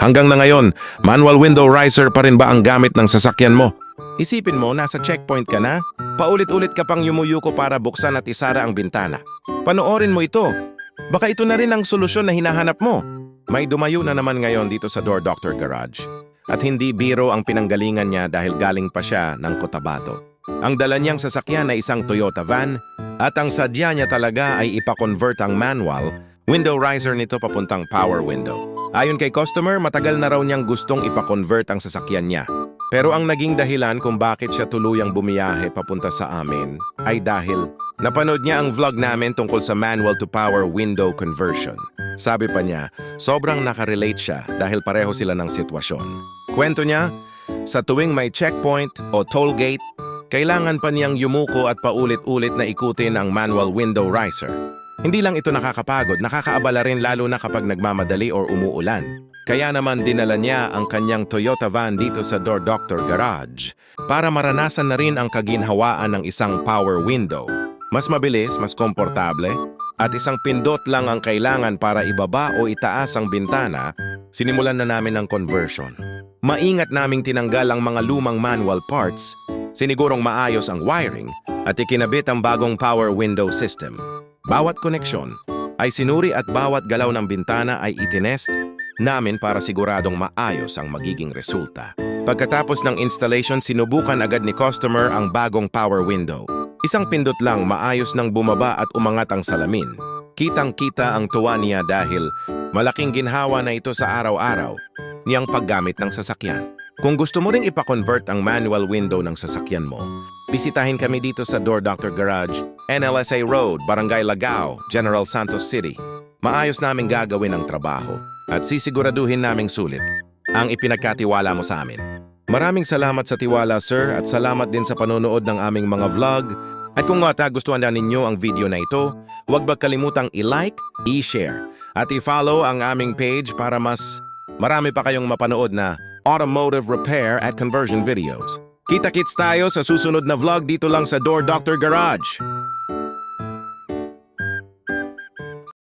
Hanggang na ngayon, manual window riser pa rin ba ang gamit ng sasakyan mo? Isipin mo, nasa checkpoint ka na, paulit-ulit ka pang yumuyuko para buksan at isara ang bintana. Panoorin mo ito. Baka ito na rin ang solusyon na hinahanap mo. May dumayo na naman ngayon dito sa Door Doctor Garage. At hindi biro ang pinanggalingan niya dahil galing pa siya ng Cotabato. Ang dala niyang sasakyan ay isang Toyota van at ang sadya niya talaga ay ipa-convert ang manual window riser nito papuntang power window. Ayon kay customer, matagal na raw niyang gustong ipa-convert ang sasakyan niya. Pero ang naging dahilan kung bakit siya tuluyang bumiyahe papunta sa amin ay dahil napanood niya ang vlog namin tungkol sa manual to power window conversion. Sabi pa niya, sobrang nakarelate siya dahil pareho sila ng sitwasyon. Kwento niya, sa tuwing may checkpoint o toll gate, kailangan pa niyang yumuko at paulit-ulit na ikutin ang manual window riser. Hindi lang ito nakakapagod, nakakaabala rin lalo na kapag nagmamadali or umuulan. Kaya naman dinala niya ang kanyang Toyota van dito sa Door Doctor Garage para maranasan na rin ang kaginhawaan ng isang power window. Mas mabilis, mas komportable, at isang pindot lang ang kailangan para ibaba o itaas ang bintana, sinimulan na namin ang conversion. Maingat naming tinanggal ang mga lumang manual parts, sinigurong maayos ang wiring, at ikinabit ang bagong power window system. Bawat koneksyon ay sinuri at bawat galaw ng bintana ay itinest namin para siguradong maayos ang magiging resulta. Pagkatapos ng installation, sinubukan agad ni customer ang bagong power window. Isang pindot lang, maayos nang bumaba at umangat ang salamin. Kitang-kita ang tuwa niya dahil malaking ginhawa na ito sa araw-araw niyang paggamit ng sasakyan. Kung gusto mo ring ipa-convert ang manual window ng sasakyan mo, bisitahin kami dito sa Door Doctor Garage, NLSA Road, Barangay Lagao, General Santos City. Maayos naming gagawin ang trabaho at sisiguraduhin naming sulit ang ipinagkatiwala mo sa amin. Maraming salamat sa tiwala, sir, at salamat din sa panonood ng aming mga vlog. At kung gustuhan na ninyo ang video na ito, huwag ba kalimutang i-like, i-share, at i-follow ang aming page para mas marami pa kayong mapanood na automotive repair at conversion videos. Kita-kits tayo sa susunod na vlog dito lang sa Door Doctor Garage.